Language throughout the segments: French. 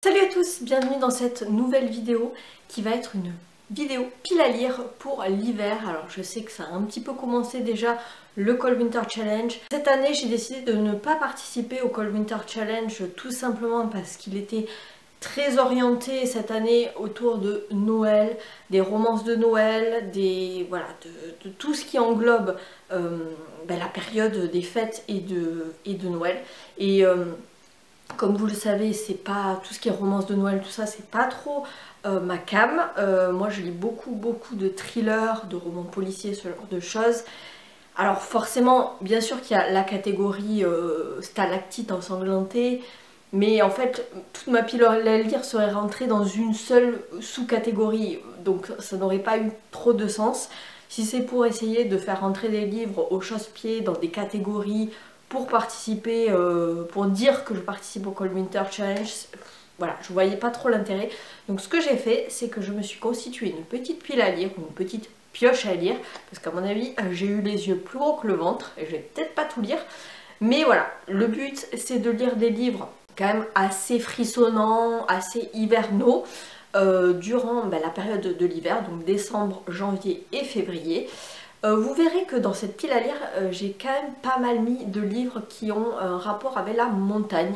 Salut à tous, bienvenue dans cette nouvelle vidéo qui va être une vidéo pile à lire pour l'hiver. Alors je sais que ça a un petit peu commencé déjà le Cold Winter Challenge. Cette année j'ai décidé de ne pas participer au Cold Winter Challenge tout simplement parce qu'il était très orienté cette année autour de Noël, des romances de Noël, voilà, de tout ce qui englobe la période des fêtes et de Noël. Comme vous le savez, c'est pas tout ce qui est romance de Noël, tout ça, c'est pas trop ma came. Moi, je lis beaucoup de thrillers, de romans policiers, ce genre de choses. Alors forcément, bien sûr qu'il y a la catégorie stalactite ensanglantée, mais en fait, toute ma pile à lire serait rentrée dans une seule sous-catégorie, donc ça n'aurait pas eu trop de sens. Si c'est pour essayer de faire rentrer des livres au chausse-pied dans des catégories pour participer, pour dire que je participe au Cold Winter Challenge, voilà, je voyais pas trop l'intérêt. Donc ce que j'ai fait, c'est que je me suis constitué une petite pile à lire, une petite pioche à lire, parce qu'à mon avis, j'ai eu les yeux plus gros que le ventre, et je vais peut-être pas tout lire. Mais voilà, le but, c'est de lire des livres quand même assez frissonnants, assez hivernaux, durant la période de l'hiver, donc décembre, janvier et février. Vous verrez que dans cette pile à lire, j'ai quand même pas mal mis de livres qui ont un rapport avec la montagne,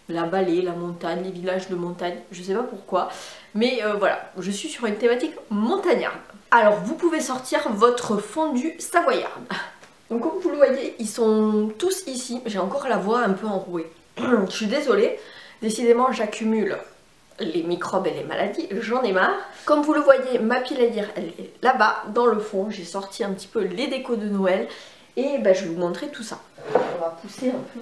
la vallée, la montagne, les villages de montagne, je sais pas pourquoi, mais voilà, je suis sur une thématique montagnarde. Alors vous pouvez sortir votre fondu savoyarde. Donc comme vous le voyez, ils sont tous ici, j'ai encore la voix un peu enrouée. Je suis désolée, décidément j'accumule les microbes et les maladies, j'en ai marre. Comme vous le voyez, ma pile à lire, elle est là-bas, dans le fond. J'ai sorti un petit peu les décos de Noël et je vais vous montrer tout ça. On va pousser un peu.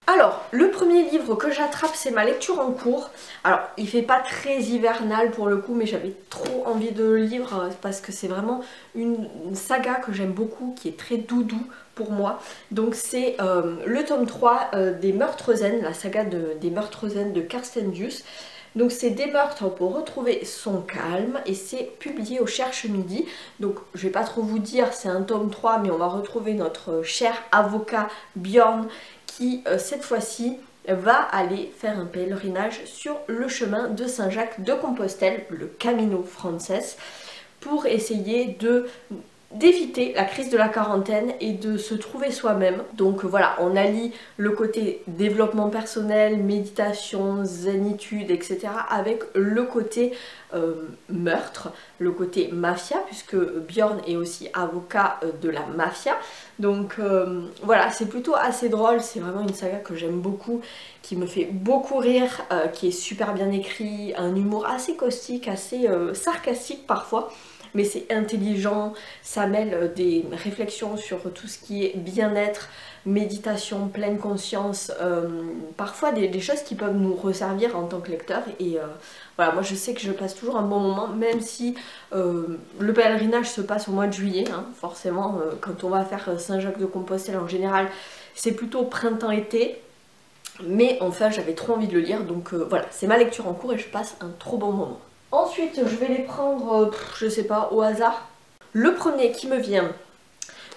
Alors, le premier livre que j'attrape, c'est ma lecture en cours. Alors, il fait pas très hivernal pour le coup, mais j'avais trop envie de le lire parce que c'est vraiment une saga que j'aime beaucoup, qui est très doudou pour moi. Donc c'est le tome 3 des Meurtres Zen, la saga des Meurtres Zen de Kirsten Dust. Donc c'est des meurtres pour retrouver son calme et c'est publié au Cherche Midi. Donc je vais pas trop vous dire, c'est un tome 3, mais on va retrouver notre cher avocat Bjorn qui cette fois-ci va aller faire un pèlerinage sur le chemin de Saint-Jacques de Compostelle, le Camino Frances, pour essayer d'éviter la crise de la quarantaine et de se trouver soi-même. Donc voilà, on allie le côté développement personnel, méditation, zénitude, etc. avec le côté meurtre, le côté mafia, puisque Bjorn est aussi avocat de la mafia. Donc voilà, c'est plutôt assez drôle, c'est vraiment une saga que j'aime beaucoup, qui me fait beaucoup rire, qui est super bien écrit, un humour assez caustique, assez sarcastique parfois. Mais c'est intelligent, ça mêle des réflexions sur tout ce qui est bien-être, méditation, pleine conscience, parfois des choses qui peuvent nous resservir en tant que lecteur. Et voilà, moi je sais que je passe toujours un bon moment, même si le pèlerinage se passe au mois de juillet, hein, forcément, quand on va faire Saint-Jacques de Compostelle en général, c'est plutôt printemps-été. Mais enfin, j'avais trop envie de le lire, donc voilà, c'est ma lecture en cours et je passe un trop bon moment. Ensuite, je vais les prendre, je sais pas, au hasard. Le premier qui me vient,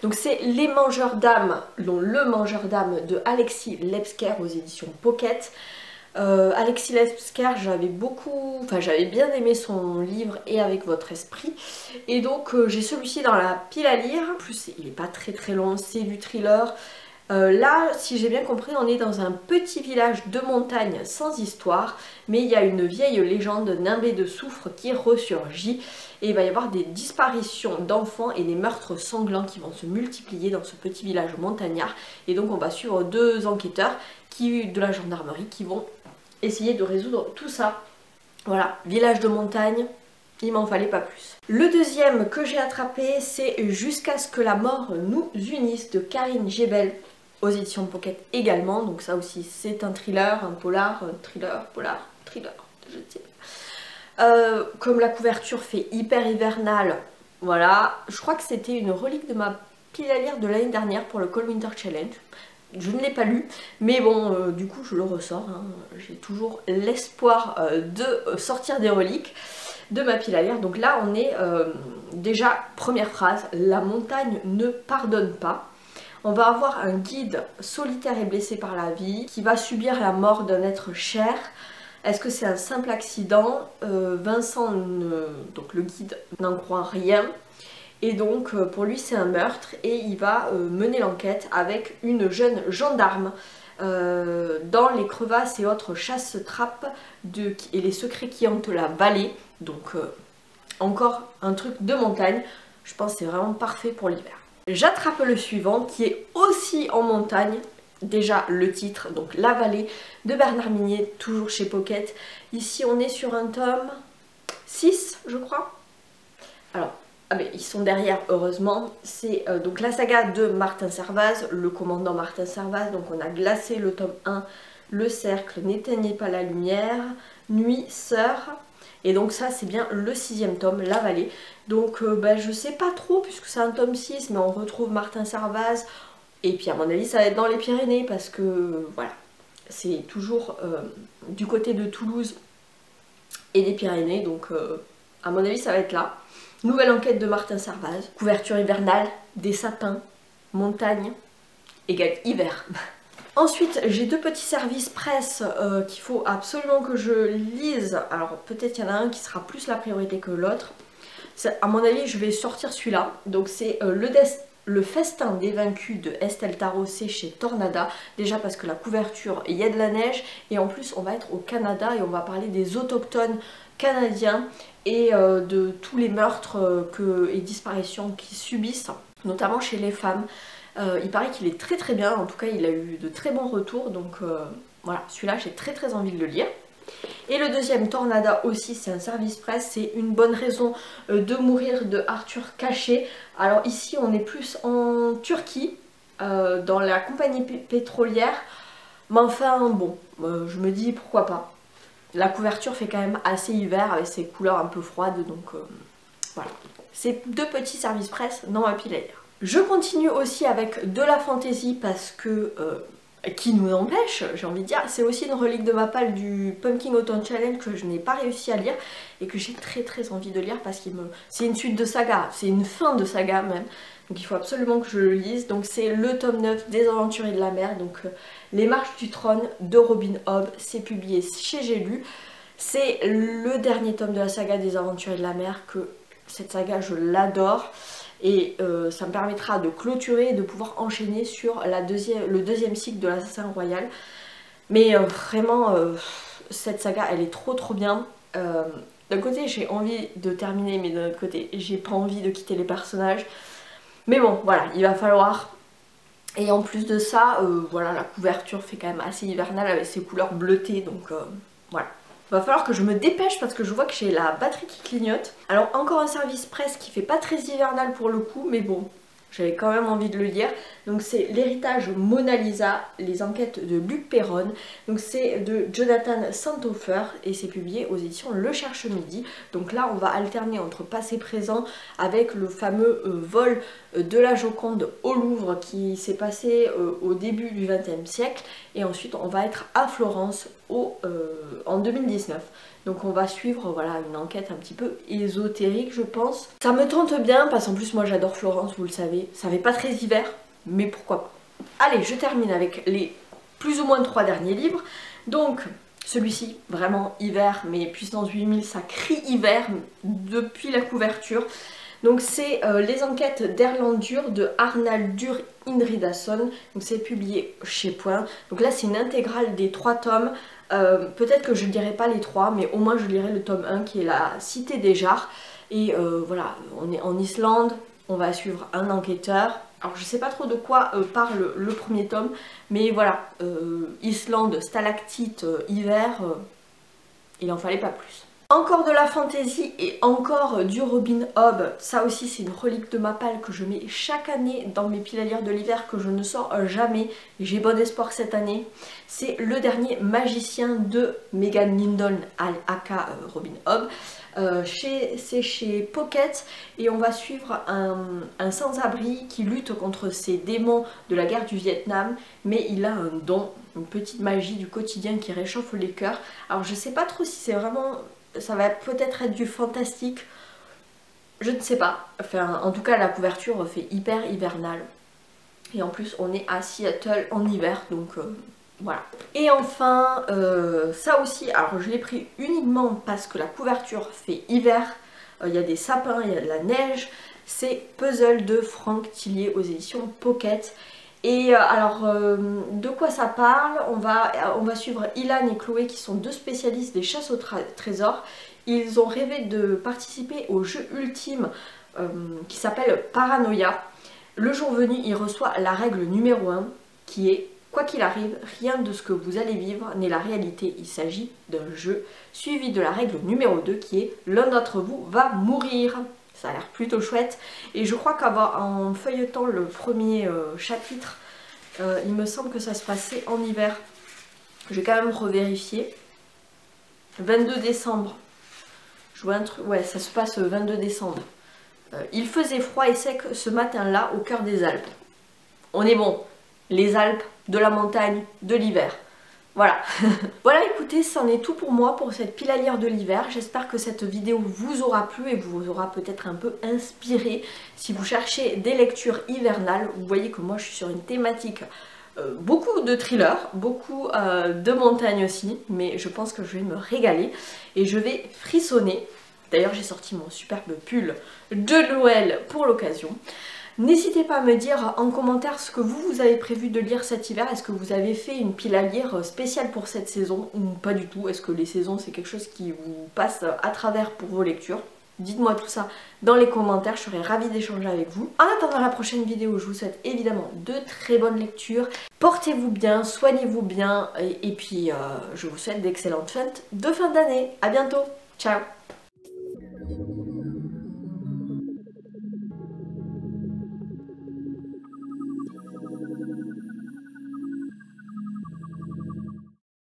donc c'est Les Mangeurs d'âmes, dont Le Mangeur d'âmes de Alexis Lepsker aux éditions Pocket. Alexis Lepsker, j'avais bien aimé son livre Et avec votre esprit. Et donc j'ai celui-ci dans la pile à lire. En plus, il n'est pas très long, c'est du thriller. Là, si j'ai bien compris, on est dans un petit village de montagne sans histoire, mais il y a une vieille légende nimbée de soufre qui ressurgit et il va y avoir des disparitions d'enfants et des meurtres sanglants qui vont se multiplier dans ce petit village montagnard. Et donc on va suivre deux enquêteurs de la gendarmerie qui vont essayer de résoudre tout ça. Voilà, village de montagne, il m'en fallait pas plus. Le deuxième que j'ai attrapé, c'est Jusqu'à ce que la mort nous unisse de Karine Gebel aux éditions Pocket également. Donc ça aussi c'est un thriller, un polar, thriller, je ne sais pas. Comme la couverture fait hyper hivernal, voilà, je crois que c'était une relique de ma pile à lire de l'année dernière pour le Cold Winter Challenge. Je ne l'ai pas lu, mais bon, du coup je le ressors, hein. J'ai toujours l'espoir de sortir des reliques de ma pile à lire. Donc là on est déjà, première phrase, la montagne ne pardonne pas. On va avoir un guide solitaire et blessé par la vie qui va subir la mort d'un être cher. Est-ce que c'est un simple accident? Vincent, donc le guide, n'en croit rien. Et donc pour lui c'est un meurtre et il va mener l'enquête avec une jeune gendarme dans les crevasses et autres chasse-trappes et les secrets qui hantent la vallée. Donc encore un truc de montagne, je pense que c'est vraiment parfait pour l'hiver. J'attrape le suivant qui est aussi en montagne. Déjà le titre, donc La Vallée de Bernard Minet, toujours chez Pocket. Ici on est sur un tome 6 je crois. Alors, mais ils sont derrière heureusement. C'est donc la saga de Martin Servaz, le commandant Martin Servaz. Donc on a Glacé le tome 1, Le Cercle, N'éteignez pas la lumière, Nuit, Sœur. Et donc ça c'est bien le 6e tome, La Vallée. Donc je sais pas trop puisque c'est un tome 6, mais on retrouve Martin Servaz. Et puis à mon avis ça va être dans les Pyrénées parce que voilà, c'est toujours du côté de Toulouse et des Pyrénées, donc à mon avis ça va être là. Nouvelle enquête de Martin Servaz, couverture hivernale, des sapins, montagne, égale hiver. Ensuite j'ai 2 petits services presse qu'il faut absolument que je lise. Alors peut-être qu'il y en a un qui sera plus la priorité que l'autre. À mon avis je vais sortir celui-là, donc c'est le festin des vaincus de Estelle Tarot, c'est chez Tornada. Déjà parce que la couverture, il y a de la neige et en plus on va être au Canada et on va parler des autochtones canadiens et de tous les meurtres et disparitions qu'ils subissent, notamment chez les femmes. Il paraît qu'il est très très bien, en tout cas il a eu de très bons retours, donc voilà, celui-là j'ai très envie de le lire. Et le deuxième, Tornada aussi, c'est un service presse, c'est Une bonne raison de mourir de Arthur Caché. Alors ici on est plus en Turquie, dans la compagnie pétrolière, mais enfin bon, je me dis pourquoi pas. La couverture fait quand même assez hiver avec ses couleurs un peu froides, donc voilà. C'est 2 petits services presse dans ma pile à lire. Je continue aussi avec de la fantaisie parce que... qui nous empêche, j'ai envie de dire, c'est aussi une relique de ma palle du Pumpkin Autumn Challenge que je n'ai pas réussi à lire et que j'ai très envie de lire parce que c'est une suite de saga, c'est une fin de saga même, donc il faut absolument que je le lise. Donc c'est le tome 9 des Aventuriers de la Mer, donc Les Marches du Trône de Robin Hobb, c'est publié chez J'ai lu. C'est le dernier tome de la saga des Aventuriers de la Mer, que cette saga je l'adore. Et ça me permettra de clôturer et de pouvoir enchaîner sur le deuxième cycle de l'Assassin Royal. Mais vraiment, cette saga, elle est trop bien. D'un côté, j'ai envie de terminer, mais d'un autre côté, j'ai pas envie de quitter les personnages. Mais bon, voilà, il va falloir. Et en plus de ça, voilà, la couverture fait quand même assez hivernale avec ses couleurs bleutées, donc voilà. Va falloir que je me dépêche parce que je vois que j'ai la batterie qui clignote. Alors encore un service presse qui fait pas très hivernal pour le coup, mais bon, j'avais quand même envie de le lire. Donc c'est L'héritage Mona Lisa, les enquêtes de Luc Perron. Donc c'est de Jonathan Santhofer et c'est publié aux éditions Le Cherche Midi. Donc là on va alterner entre passé présent avec le fameux vol de la Joconde au Louvre qui s'est passé au début du XXe siècle. Et ensuite on va être à Florence en 2019. Donc on va suivre voilà, une enquête un petit peu ésotérique je pense. Ça me tente bien parce qu'en plus moi j'adore Florence, vous le savez. Ça fait pas très hiver, mais pourquoi pas. Allez, je termine avec les plus ou moins 3 derniers livres. Donc celui-ci, vraiment hiver, mais puissance 8000, ça crie hiver depuis la couverture. Donc c'est Les enquêtes d'Erlendur de Arnaldur Indridason. Donc c'est publié chez Point. Donc là c'est une intégrale des 3 tomes. Peut-être que je ne lirai pas les 3, mais au moins je lirai le tome 1 qui est la Cité des Jarres. Et voilà, on est en Islande, on va suivre un enquêteur. Alors je sais pas trop de quoi parle le premier tome, mais voilà, Islande, stalactite, hiver, il en fallait pas plus. Encore de la fantaisie et encore du Robin Hobb. Ça aussi c'est une relique de ma palle que je mets chaque année dans mes piles à lire de l'hiver que je ne sors jamais. J'ai bon espoir cette année. C'est Le dernier magicien de Megan Lindon aka Robin Hobb. C'est chez Pocket et on va suivre un sans-abri qui lutte contre ces démons de la guerre du Vietnam, mais il a un don, une petite magie du quotidien qui réchauffe les cœurs. Alors je sais pas trop si c'est vraiment... Ça va peut-être être du fantastique, je ne sais pas. Enfin, en tout cas, la couverture fait hyper hivernale. Et en plus on est à Seattle en hiver, donc voilà. Et enfin, ça aussi, alors je l'ai pris uniquement parce que la couverture fait hiver. Il y a des sapins, il y a de la neige. C'est Puzzle de Franck Tillier aux éditions Pocket. Et alors, de quoi ça parle? On va suivre Ilan et Chloé qui sont deux spécialistes des chasses au trésor. Ils ont rêvé de participer au jeu ultime qui s'appelle Paranoia. Le jour venu, il reçoit la règle numéro 1 qui est: quoi qu'il arrive, rien de ce que vous allez vivre n'est la réalité, il s'agit d'un jeu, suivi de la règle numéro 2 qui est: l'un d'entre vous va mourir. Ça a l'air plutôt chouette. Et je crois qu'en feuilletant le premier chapitre, il me semble que ça se passait en hiver. Je vais quand même revérifier. 22 décembre. Je vois un truc, ouais, ça se passe 22 décembre. Il faisait froid et sec ce matin-là au cœur des Alpes. On est bon. Les Alpes, de la montagne, de l'hiver. Voilà. Voilà, écoutez, c'en est tout pour moi pour cette pile à lire de l'hiver. J'espère que cette vidéo vous aura plu et vous aura peut-être un peu inspiré. Si vous cherchez des lectures hivernales, vous voyez que moi je suis sur une thématique beaucoup de thrillers, beaucoup de montagne aussi, mais je pense que je vais me régaler et je vais frissonner. D'ailleurs, j'ai sorti mon superbe pull de Noël pour l'occasion. N'hésitez pas à me dire en commentaire ce que vous avez prévu de lire cet hiver. Est-ce que vous avez fait une pile à lire spéciale pour cette saison ou pas du tout? Est-ce que les saisons c'est quelque chose qui vous passe à travers pour vos lectures? Dites-moi tout ça dans les commentaires, je serai ravie d'échanger avec vous. En attendant la prochaine vidéo, je vous souhaite évidemment de très bonnes lectures. Portez-vous bien, soignez-vous bien et puis je vous souhaite d'excellentes fêtes de fin d'année. A bientôt, ciao!